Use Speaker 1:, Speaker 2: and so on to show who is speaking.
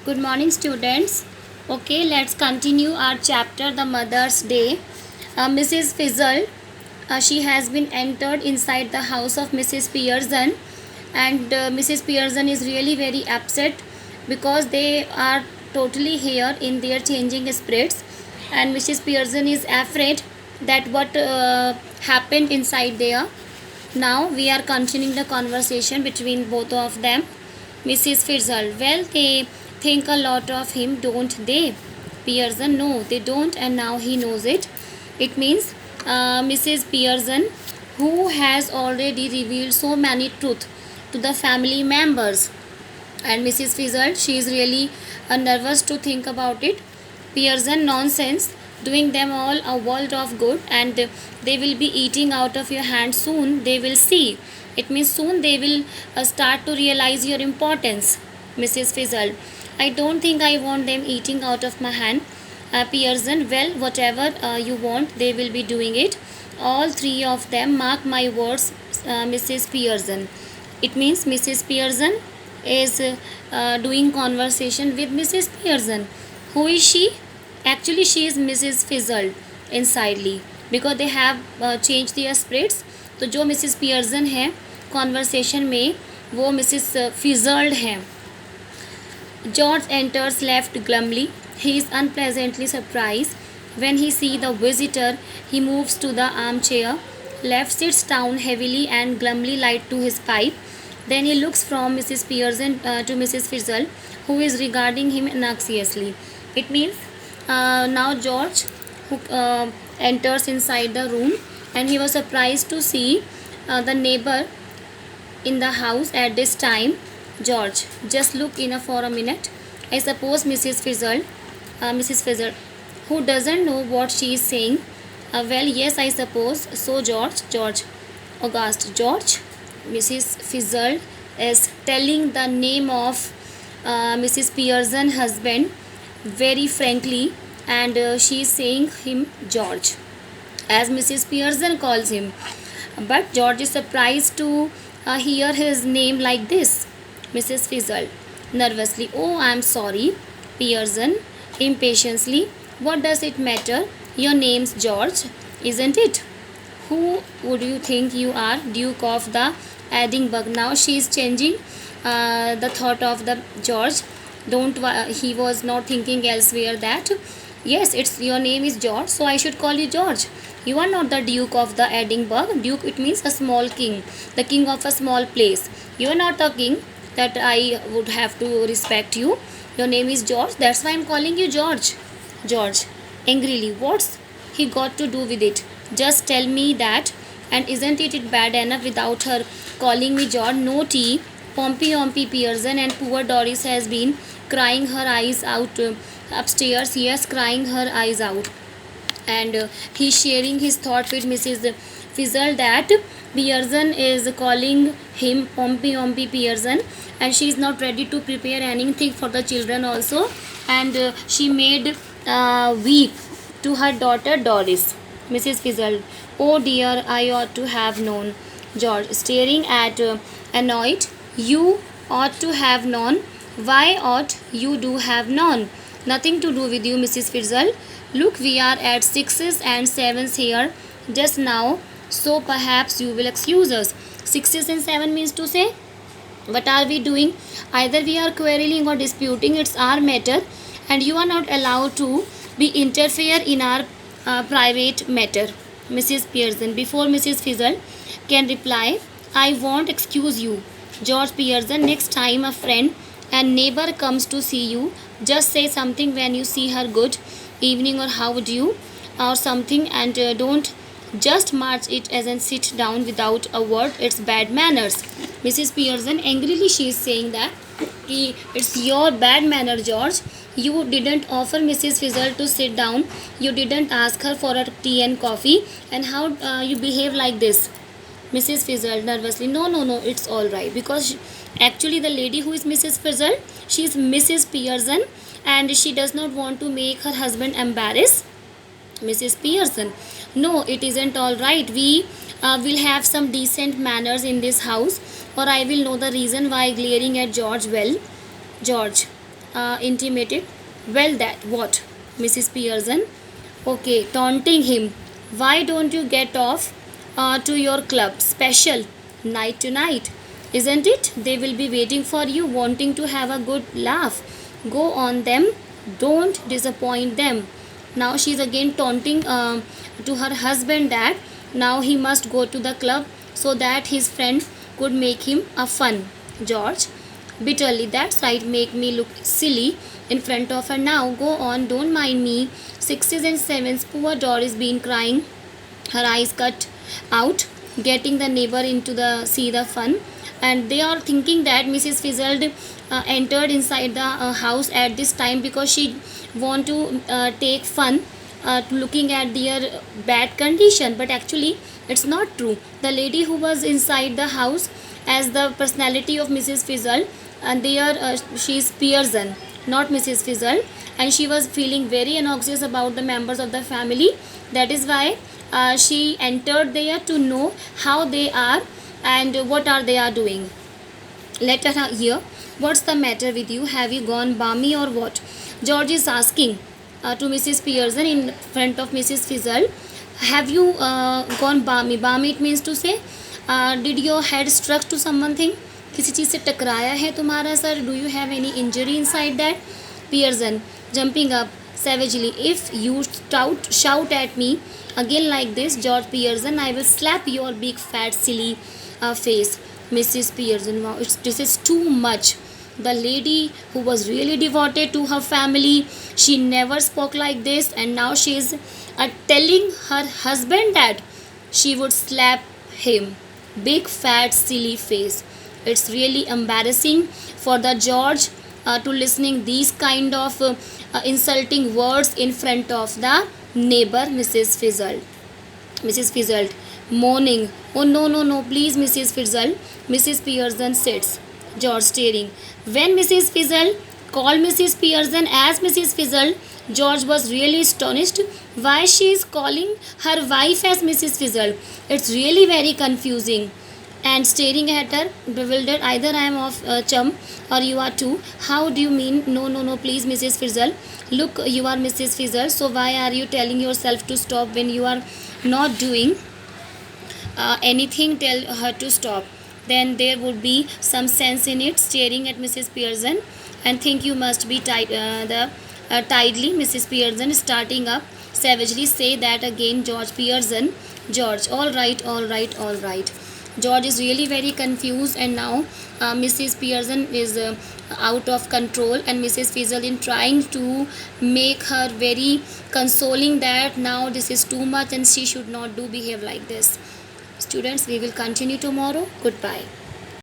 Speaker 1: Good morning, students. Okay, let's continue our chapter, The Mother's Day. Mrs. Fizzle, she has been entered inside the house of Mrs. Pearson, and Mrs. Pearson is really very upset because they are totally here in their changing spirits, and Mrs. Pearson is afraid that what happened inside there. Now we are continuing the conversation between both of them. Mrs. Fizzle, well, they think a lot of him, don't they? Pearson, no, they don't, and now he knows it. It means Mrs. Pearson, who has already revealed so many truths to the family members, and Mrs. Fizzle, she is really nervous to think about it. Pearson, nonsense, doing them all a world of good, and they will be eating out of your hand soon. They will see. It means soon they will start to realize your importance. Mrs. Fizzle, I don't think I want them eating out of my hand. Pearson, well, whatever you want, they will be doing it. All three of them, mark my words, Mrs. Pearson. It means Mrs. Pearson is doing conversation with Mrs. Pearson. Who is she? Actually, she is Mrs. Fizzle insidely, because they have changed their spirits. तो जो Mrs Pearson है conversation में वो Mrs fizzled हैं. George enters left glumly. He is unpleasantly surprised. When he sees the visitor, he moves to the armchair. Left sits down heavily and glumly light to his pipe. Then he looks from Mrs. Pearson to Mrs. Fizzle, who is regarding him anxiously. It means now George, who enters inside the room, and he was surprised to see the neighbor in the house at this time. George, just look in for a minute. I suppose Mrs. Fizzle, who doesn't know what she is saying. Well, yes, I suppose. So, George, August, George, Mrs. Fizzle is telling the name of Mrs. Pearson's husband very frankly, and she is saying him George, as Mrs. Pearson calls him. But George is surprised to hear his name like this. Mrs. Fizzle, nervously, oh, I am sorry. Pearson, impatiently, what does it matter? Your name's George, isn't it? Who would you think you are? Duke of the Edinburgh. Now she is changing the thought of the George. Don't he was not thinking elsewhere that yes, it's your name is George, so I should call you George. You are not the Duke of the Edinburgh. Duke, it means a small king, the king of a small place. You are not a king that I would have to respect you. Your name is George, that's why I'm calling you George. George, angrily, what's he got to do with it? Just tell me that. And isn't it bad enough without her calling me George? No tea. Pompey Pearson, and poor Doris has been crying her eyes out upstairs. Yes, crying her eyes out. And he's sharing his thought with Mrs. Fizzle that Pearson is calling him Pompey Pearson, and she is not ready to prepare anything for the children also, and she made weep to her daughter Doris. Mrs. Fizzle, oh dear, I ought to have known. George, staring at annoyed, you ought to have known. Why ought you to have known? Nothing to do with you, Mrs. Fizzle. Look, we are at 6s and 7s here just now, so perhaps you will excuse us. 6s and 7 means to say, what are we doing? Either we are quarreling or disputing, it's our matter, and you are not allowed to be interfere in our private matter. Mrs. Pearson, before Mrs. Fizzle can reply, I won't excuse you. George Pearson, next time a friend and neighbor comes to see you, just say something when you see her, good evening or how would you or something, and don't just march it as and sit down without a word. It's bad manners. Mrs. Pearson, angrily, she is saying that it's your bad manner, George. You didn't offer Mrs. Fizzle to sit down. You didn't ask her for a tea and coffee, and how you behave like this. Mrs. Fizzle, nervously, no, it's all right, because actually the lady who is Mrs. Fizzle, she is Mrs. Pearson, and she does not want to make her husband embarrassed. Mrs. Pearson, no, it isn't all right. We will have some decent manners in this house, or I will know the reason why glaring at George. Well, George, intimated. Well, that what? Mrs. Pearson. Okay, taunting him. Why don't you get off to your club? Special night tonight, isn't it? They will be waiting for you, wanting to have a good laugh. Go on them. Don't disappoint them. Now she's again taunting to her husband that now he must go to the club so that his friend could make him a fun. George bitterly, that's right, make me look silly in front of her. Now go on, don't mind me. Sixes and sevens, poor Doris been crying, her eyes cut out, getting the neighbor into the see the fun. And they are thinking that Mrs. Fizzled entered inside the house at this time because she want to take fun looking at their bad condition, but actually it's not true. The lady who was inside the house as the personality of Mrs. Fizzle, and they are she is Pearson, not Mrs. Fizzle, and she was feeling very anxious about the members of the family. That is why she entered there to know how they are and what are they are doing. Let her hear. What's the matter with you? Have you gone balmy or what? George is asking to Mrs. Pearson in front of Mrs. Fizzle. Have you gone balmy? Balmy it means to say, did your head struck to something? किसी चीज़ से टकराया है तुम्हारा sir? Do you have any injury inside that? Pearson jumping up savagely. If you shout at me again like this, George Pearson, I will slap your big fat silly face. Mrs. Pearson, wow, this is too much. The lady who was really devoted to her family, she never spoke like this, and now she is telling her husband that she would slap him. Big fat silly face. It's really embarrassing for the George to listening these kind of insulting words in front of the neighbor Mrs. Fizzle. Mrs. Fizzle moaning, oh no no no, please Mrs. Fizzle. Mrs. Pearson sits. George staring. When Mrs. Fizzle called Mrs. Pearson as Mrs. Fizzle, George was really astonished why she is calling her wife as Mrs. Fizzle. It's really very confusing. And staring at her, bewildered, either I am of chum or you are too. How do you mean? No, no, no, please, Mrs. Fizzle. Look, you are Mrs. Fizzle, so why are you telling yourself to stop when you are not doing anything? Tell her to stop. Then there would be some sense in it. Staring at Mrs. Pearson and think you must be tidily. Mrs. Pearson starting up savagely. Say that again, George Pearson. George, all right, all right, all right. George is really very confused, and now Mrs. Pearson is out of control, and Mrs. Fizzle in trying to make her very consoling that now this is too much and she should not do behave like this. Students, we will continue tomorrow. Goodbye.